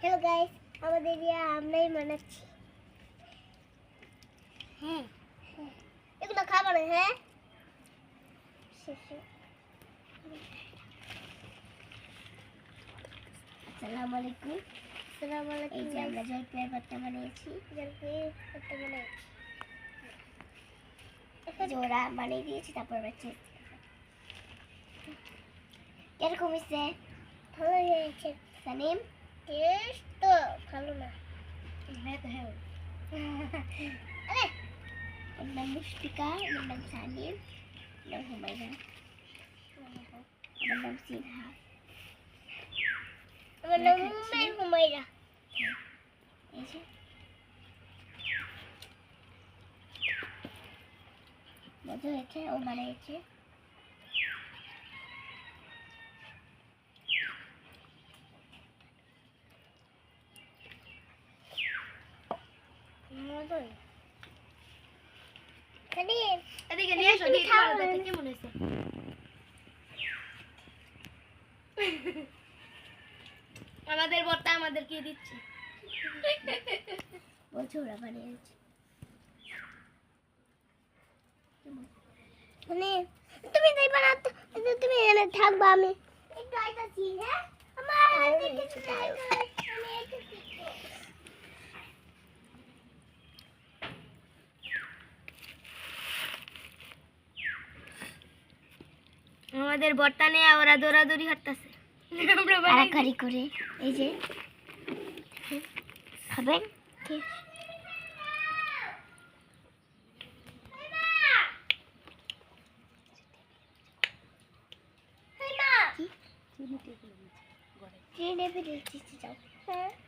Hello guys, আমাদের আমরাই বানাচ্ছি। হ্যাঁ, এগুলো খাবো না। হ্যাঁ, আসসালামু আলাইকুম। আসসালামু আলাইকুম। এই যে আমরা জলপাইয়ের ভর্তা বানিয়েছি। জলপাইয়ের ভর্তা বানিয়েছি। যে ওরা বানিয়ে দিয়েছে, তারপর আমরা চেক কিরকম হয়েছে? ভালো হয়েছে। সানিম, টেস্ট তো ভালো না। হ্যাঁ তো হ্যাঁ। আরে ওর নাম মুশফিকা, ওর নাম সানিম, ওর নাম হুমায়রা, আমার নাম সিনহা, আমার নাম হুমায়রা। এই যে মজা হয়েছে, ও বানিয়েছে। এদিকে নিয়ে এসো, কেমন হয়েছে? আমাদের ভর্তা আমাদেরকে দিচ্ছে। বলছো ওরা বানিয়েছে। মানে তুমি দেখবা না, তুমি এখানে থাকবা, আমি একটু আইতাছি। হ্যাঁ, আমার আমাদের ভর্তা নিয়ে ওরা দৌড়াদৌড়ি হাঁটতেছে, কারাকারি করে। এই যে খাবেন ঠিক?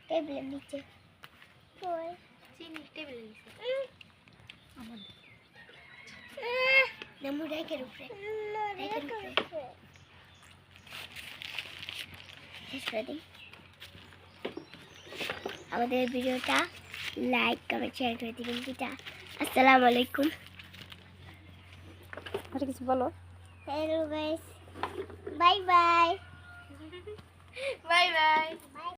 টেবিলের নিচে আমাদের ভিডিওটা লাইক কমেন্ট শেয়ার করে দিবেন। আসসালামু আলাইকুম। আর কিছু বলো। Hello guys, bye bye. Bye bye.